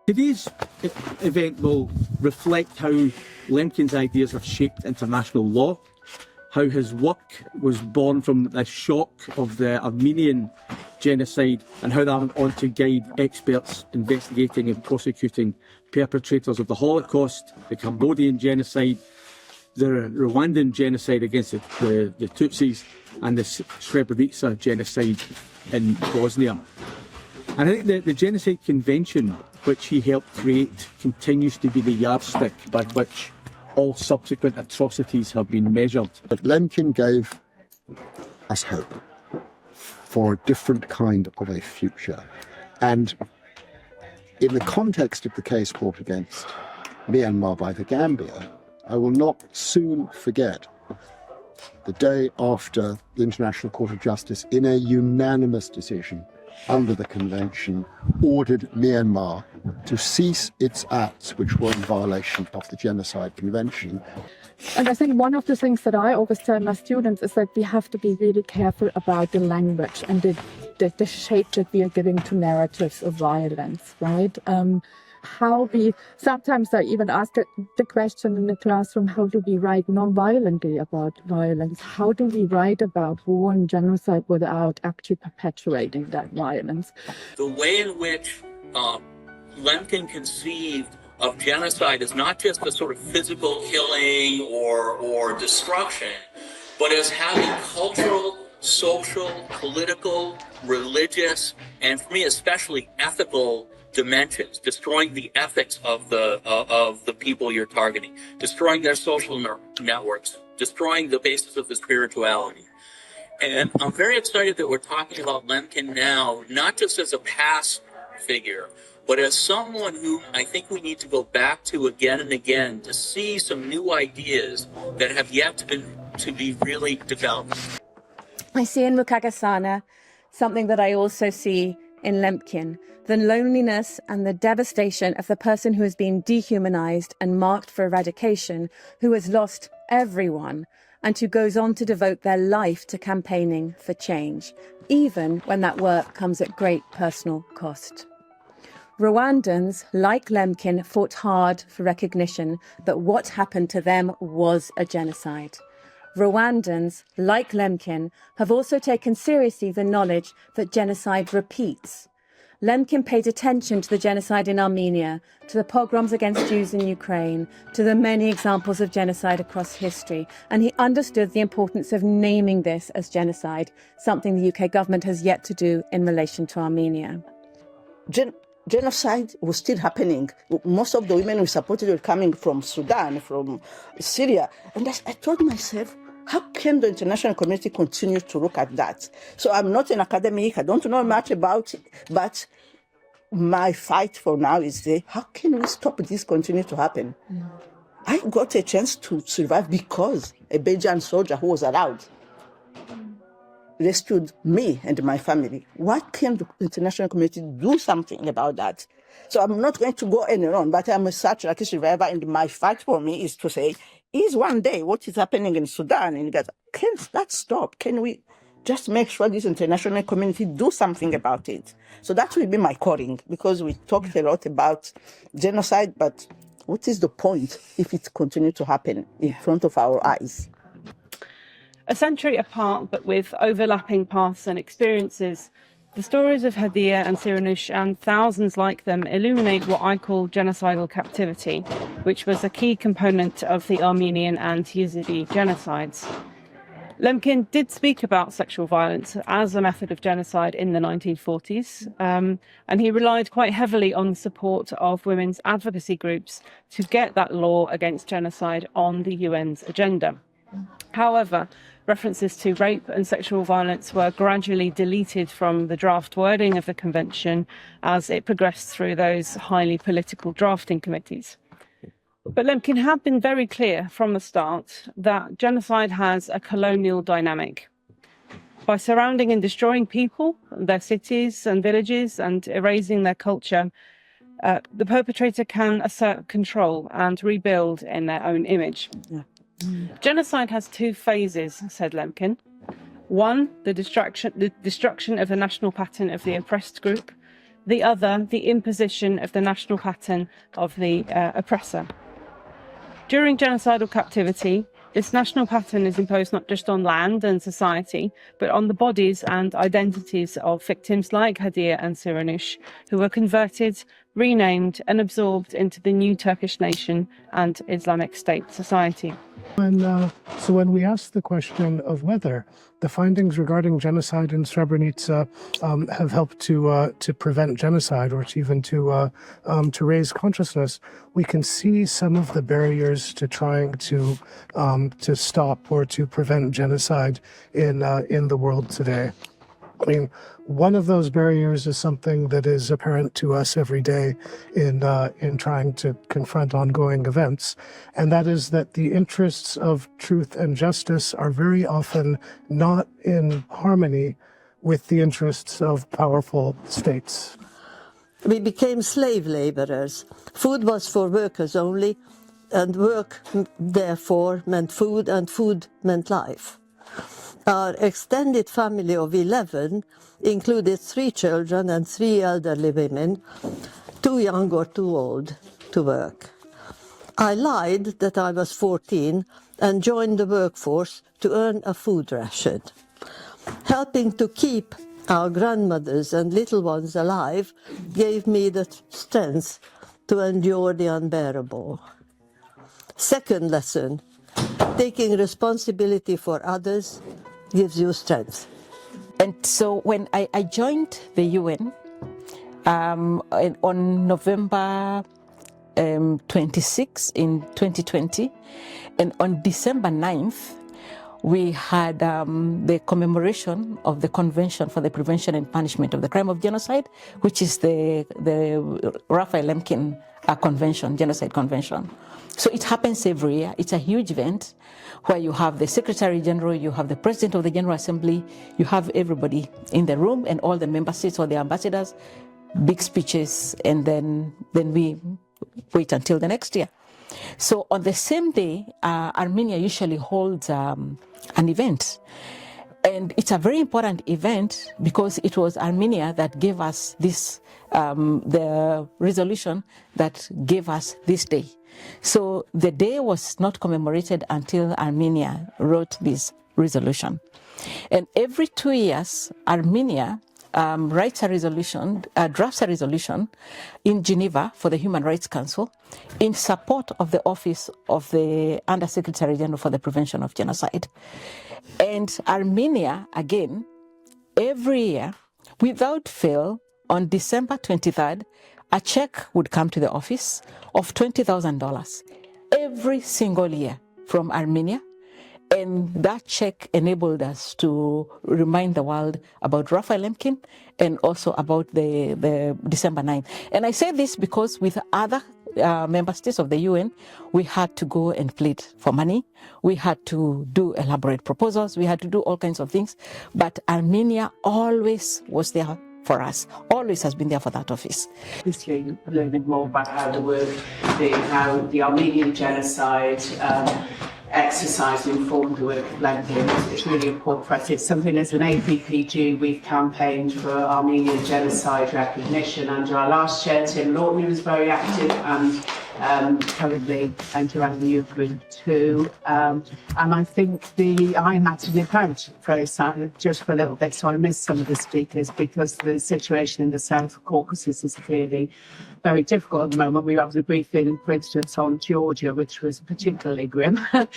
Today's event will reflect how Lemkin's ideas have shaped international law, how his work was born from the shock of the Armenian genocide, and how that went on to guide experts investigating and prosecuting perpetrators of the Holocaust, the Cambodian genocide, the Rwandan genocide against the Tutsis, and the Srebrenica genocide in Bosnia. And I think the Genocide Convention, which he helped create, continues to be the yardstick by which all subsequent atrocities have been measured. But Lemkin gave us hope for a different kind of a future. And in the context of the case brought against Myanmar by the Gambia, I will not soon forget the day after the International Court of Justice, in a unanimous decision under the convention, ordered Myanmar to cease its acts which were in violation of the Genocide Convention. And I think one of the things that I always tell my students is that we have to be really careful about the language and the shape that we are giving to narratives of violence, right? Sometimes I even ask the question in the classroom, how do we write non-violently about violence? How do we write about war and genocide without actually perpetuating that violence? The way in which Lemkin conceived of genocide is not just a sort of physical killing or destruction, but as having cultural, social, political, religious, and for me especially ethical dimensions, destroying the ethics of the people you're targeting, destroying their social networks, destroying the basis of the spirituality. And I'm very excited that we're talking about Lemkin now, not just as a past figure, but as someone who I think we need to go back to again and again to see some new ideas that have yet to be really developed. I see in Mukagasana something that I also see in Lemkin, the loneliness and the devastation of the person who has been dehumanized and marked for eradication, who has lost everyone, and who goes on to devote their life to campaigning for change, even when that work comes at great personal cost. Rwandans, like Lemkin, fought hard for recognition that what happened to them was a genocide. Rwandans, like Lemkin, have also taken seriously the knowledge that genocide repeats. Lemkin paid attention to the genocide in Armenia, to the pogroms against Jews in Ukraine, to the many examples of genocide across history, and he understood the importance of naming this as genocide, something the UK government has yet to do in relation to Armenia. Genocide was still happening. Most of the women we supported were coming from Sudan, from Syria. And I told myself, how can the international community continue to look at that? So I'm not an academic, I don't know much about it, but my fight for now is how can we stop this continue to happen? I got a chance to survive because a Belgian soldier who was allowed rescued me and my family. Why can't the international community do something about that? So I'm not going to go on, but I'm such a survivor, and my fight for me is to say, is one day what is happening in Sudan and Gaza, can that stop? Can we just make sure this international community do something about it? So that will be my calling, because we talked a lot about genocide, but what is the point if it continues to happen in front of our eyes? A century apart, but with overlapping paths and experiences, the stories of Hadia and Siranush and thousands like them illuminate what I call genocidal captivity, which was a key component of the Armenian and Yazidi genocides. Lemkin did speak about sexual violence as a method of genocide in the 1940s, and he relied quite heavily on the support of women's advocacy groups to get that law against genocide on the UN's agenda. However, references to rape and sexual violence were gradually deleted from the draft wording of the convention as it progressed through those highly political drafting committees. But Lemkin had been very clear from the start that genocide has a colonial dynamic. By surrounding and destroying people, their cities and villages, and erasing their culture, the perpetrator can assert control and rebuild in their own image. Yeah. Genocide has two phases, said Lemkin. One, the destruction of the national pattern of the oppressed group. the other, the imposition of the national pattern of the oppressor. During genocidal captivity, this national pattern is imposed not just on land and society, but on the bodies and identities of victims like Hadia and Siranush, who were converted, renamed and absorbed into the new Turkish nation and Islamic State society. So when we asked the question of whether the findings regarding genocide in Srebrenica have helped to prevent genocide or to raise consciousness, we can see some of the barriers to trying to stop or to prevent genocide in the world today. I mean, one of those barriers is something that is apparent to us every day in trying to confront ongoing events, and that is that the interests of truth and justice are very often not in harmony with the interests of powerful states. We became slave laborers. Food was for workers only, and work, therefore, meant food, and food meant life. Our extended family of 11 included 3 children and 3 elderly women, too young or too old to work. I lied that I was 14 and joined the workforce to earn a food ration. Helping to keep our grandmothers and little ones alive gave me the strength to endure the unbearable. Second lesson, taking responsibility for others gives you strength. And so when I joined the UN on November 26 in 2020, and on December 9th, we had the commemoration of the Convention for the Prevention and Punishment of the Crime of Genocide, which is the Raphael Lemkin Convention, Genocide Convention. So it happens every year. It's a huge event where you have the Secretary General, you have the President of the General Assembly, you have everybody in the room and all the member states or the ambassadors, big speeches, and then we wait until the next year. So on the same day, Armenia usually holds an event. And it's a very important event because it was Armenia that gave us this, the resolution that gave us this day. So the day was not commemorated until Armenia wrote this resolution. And every 2 years, Armenia writes a resolution, drafts a resolution in Geneva for the Human Rights Council in support of the Office of the Under-Secretary General for the Prevention of Genocide. And Armenia, again, every year, without fail, on December 23rd, a check would come to the office of $20,000 every single year from Armenia. And that check enabled us to remind the world about Raphael Lemkin and also about the December 9th. And I say this because with other member states of the UN, we had to go and plead for money. We had to do elaborate proposals. We had to do all kinds of things. But Armenia always was there for us, always has been there for that office. Obviously, learning more about how the work, how the Armenian genocide exercise informed the work of Lemkin. It's really important for us. It's something as an APPG we've campaigned for Armenian genocide recognition under our last chair, Tim Lawton, who was very active and currently entering the youth group too. And I think I had to nip out just for a little bit, so I missed some of the speakers because the situation in the South Caucasus is clearly very difficult at the moment. We had a briefing, for instance, on Georgia, which was particularly grim, I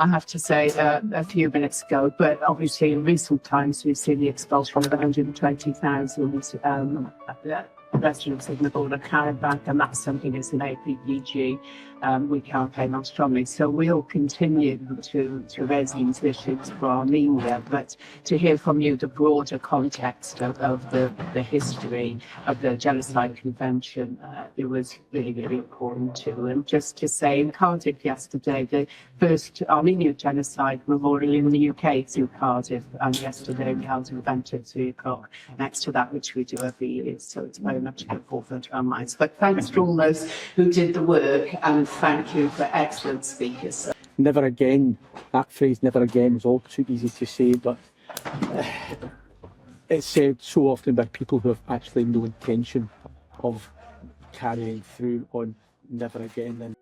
have to say, a few minutes ago. But obviously, in recent times, we've seen the expulsion of 120,000 residents of Nagorno-Karabakh, and that's something as an APPG we campaign on strongly. So we'll continue to raise these issues for Armenia, but to hear from you the broader context of the history of the Genocide Convention, it was really, really important too. And just to say, in Cardiff yesterday, the first Armenian genocide memorial in the UK through Cardiff, and yesterday we held an event at 3 o'clock next to that, which we do every year. So it's very much at the forefront of our minds. But thanks to all those who did the work, and thank you for excellent speakers. Never again, that phrase, never again, is all too easy to say, but it's said so often by people who have actually no intention of carrying through on never again. And